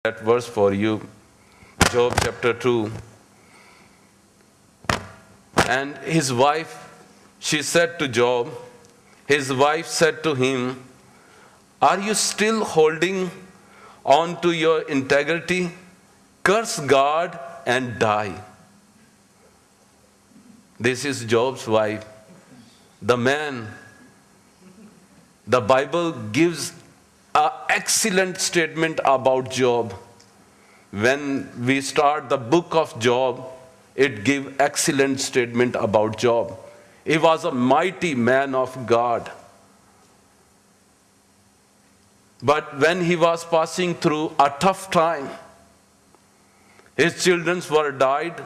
that verse for you, Job chapter 2. And his wife, she said to Job, his wife said to him, "Are you still holding on to your integrity? Curse God and die." This is Job's wife. The man, the Bible gives an excellent statement about Job. When we start the book of Job, it gives excellent statement about Job. He was a mighty man of God. But when he was passing through a tough time, his children were died.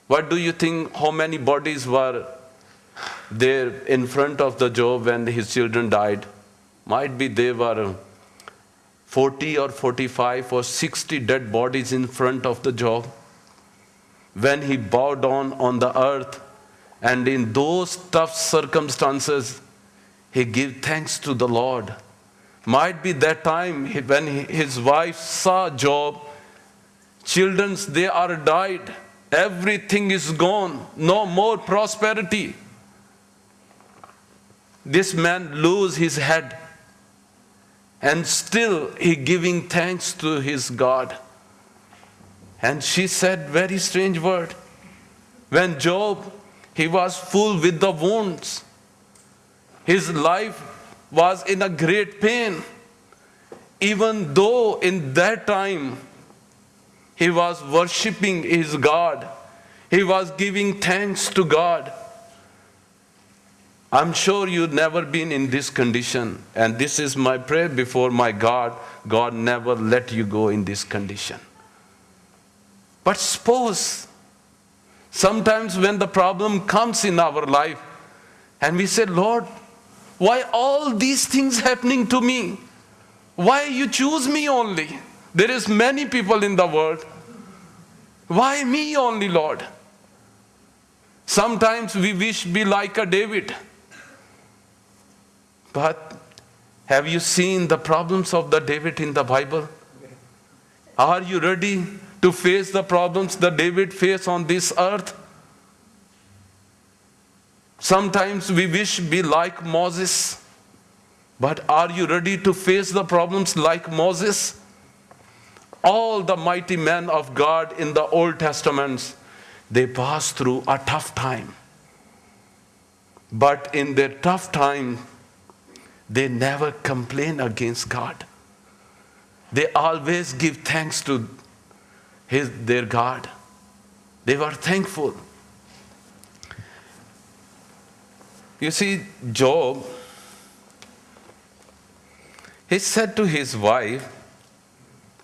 What do you think, how many bodies were there in front of the Job when his children died? Might be there were 40 or 45 or 60 dead bodies in front of the Job. When he bowed down on the earth, and in those tough circumstances, he gave thanks to the Lord. Might be that time when his wife saw Job, children, they are died, everything is gone, no more prosperity. This man lose his head, and still he giving thanks to his God. And she said very strange word. When Job, he was full with the wounds, his life was in a great pain, even though in that time he was worshiping his God, he was giving thanks to God. I'm sure you've never been in this condition, and this is my prayer before my God. God never let you go in this condition. But suppose sometimes when the problem comes in our life and we say, "Lord, why all these things happening to me? Why you choose me only? There is many people in the world. Why me only, Lord?" Sometimes we wish be like a David. But have you seen the problems of the David in the Bible? Are you ready to face the problems that David faced on this earth? Sometimes we wish be like Moses. But are you ready to face the problems like Moses? All the mighty men of God in the Old Testament, they passed through a tough time. But in their tough time, they never complain against God. They always give thanks to their God. They were thankful. You see, Job, he said to his wife,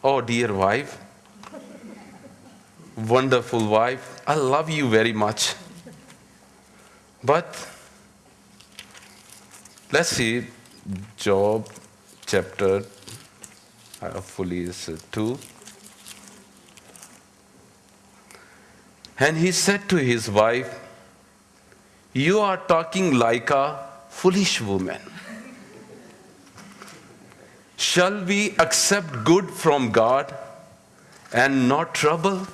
"Oh dear wife, wonderful wife, I love you very much." But let's see, Job chapter, hopefully is 2. And he said to his wife, "You are talking like a foolish woman. Shall we accept good from God and not trouble?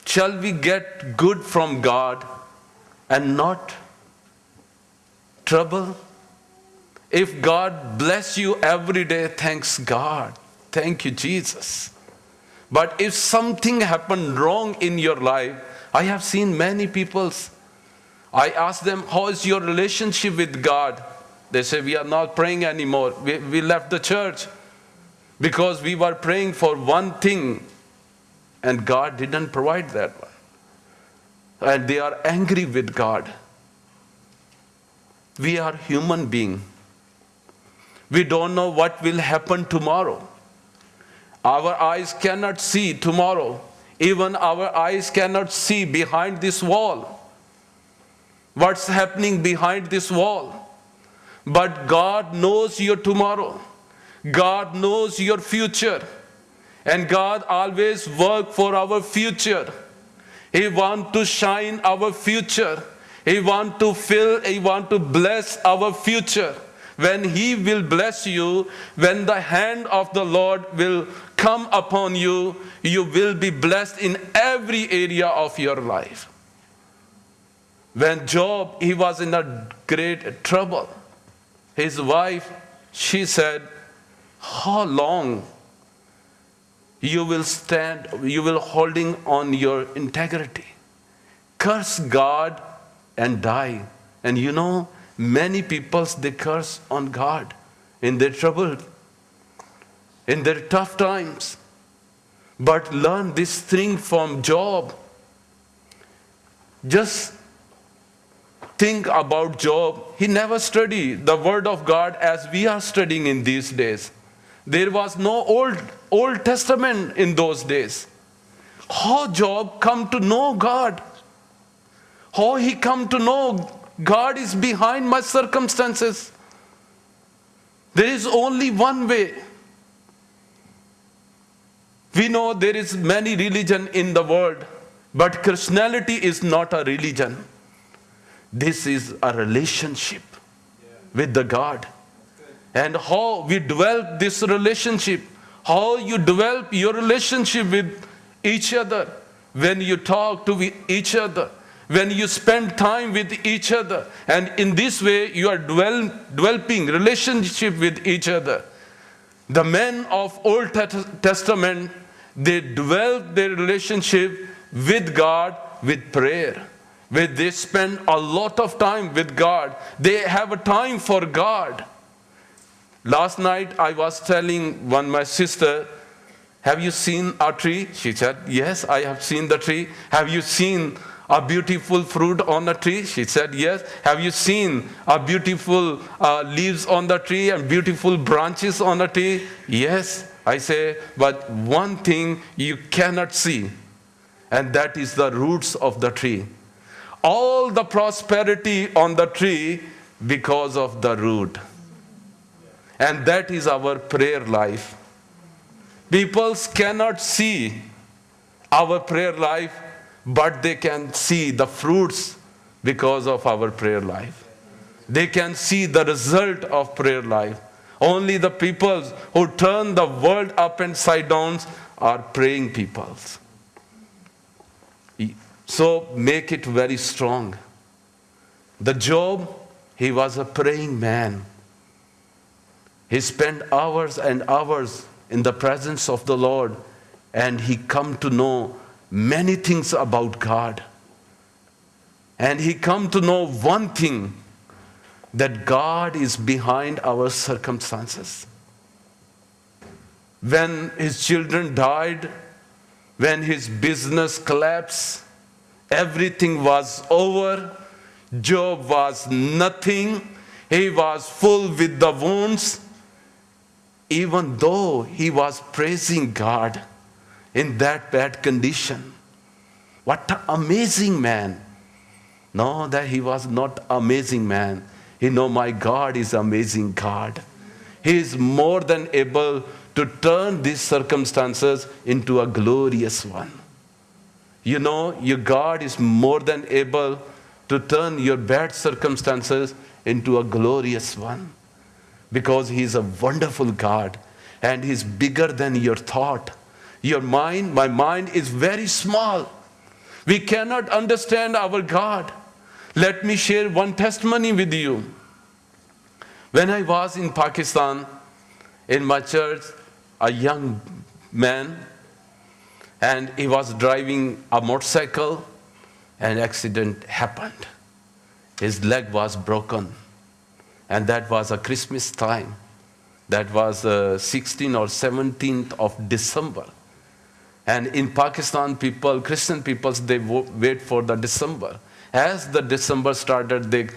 Shall we get good from God and not trouble? If God bless you every day, thanks God. Thank you, Jesus. But if something happened wrong in your life, I have seen many people, I ask them, "How is your relationship with God?" They say, "We are not praying anymore. We left the church because we were praying for one thing and God didn't provide that one." And they are angry with God. We are human beings. We don't know what will happen tomorrow. Our eyes cannot see tomorrow. Even our eyes cannot see behind this wall. What's happening behind this wall? But God knows your tomorrow. God knows your future. And God always works for our future. He wants to shine our future. He wants to fill, He wants to bless our future. when He will bless you, when the hand of the Lord will come upon you, you will be blessed in every area of your life. When Job, he was in a great trouble, his wife, she said, how long you will stand, you will holding on your integrity? Curse God and die. And you know, many people, they curse on God in their trouble, in their tough times. But learn this thing from Job. Just think about Job. He never studied the word of God as we are studying in these days. There was no Old Testament in those days. How Job come to know God? How he come to know God is behind my circumstances? There is only one way. We know there is many religion in the world, but Christianity is not a religion. This is a relationship with the God. And how we develop this relationship, how you develop your relationship with each other, when you talk to each other, when you spend time with each other, and in this way you are developing relationship with each other. The men of Old Testament, they developed their relationship with God with prayer. Where they spend a lot of time with God. They have a time for God. Last night I was telling my sister, have you seen a tree? She said, yes, I have seen the tree. Have you seen a beautiful fruit on a tree? She said, yes. Have you seen a beautiful leaves on the tree and beautiful branches on a tree? Yes. I say, but one thing you cannot see, and that is the roots of the tree. All the prosperity on the tree because of the root. And that is our prayer life. People cannot see our prayer life, but they can see the fruits because of our prayer life. They can see the result of prayer life. Only the people who turn the world up and side down are praying peoples. So make it very strong. The Job, he was a praying man. He spent hours and hours in the presence of the Lord, and he come to know many things about God. And he come to know one thing, that God is behind our circumstances. When his children died, when his business collapsed, everything was over. Job was nothing. He was full with the wounds. Even though he was praising God in that bad condition. What an amazing man. No, that he was not amazing man. He know my God is amazing God. He is more than able to turn these circumstances into a glorious one. You know, your God is more than able to turn your bad circumstances into a glorious one. Because He is a wonderful God, and He is bigger than your thought. Your mind, my mind is very small. We cannot understand our God. Let me share one testimony with you. When I was in Pakistan, in my church, a young man, and he was driving a motorcycle, and accident happened. His leg was broken. And that was a Christmas time. That was 16th or 17th of December. And in Pakistan, people, Christian people, they wait for the December. As the December started, they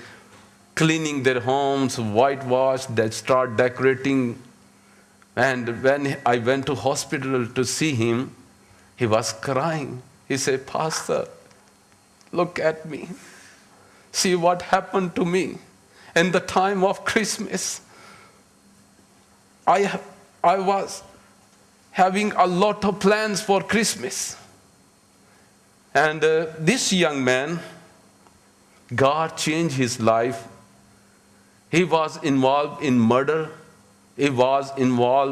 cleaning their homes, whitewash, they start decorating. And when I went to hospital to see him, he was crying. He said, Pastor, look at me. See what happened to me. In the time of Christmas, I was having a lot of plans for Christmas. And this young man, God changed his life. He was involved in murder. He was involved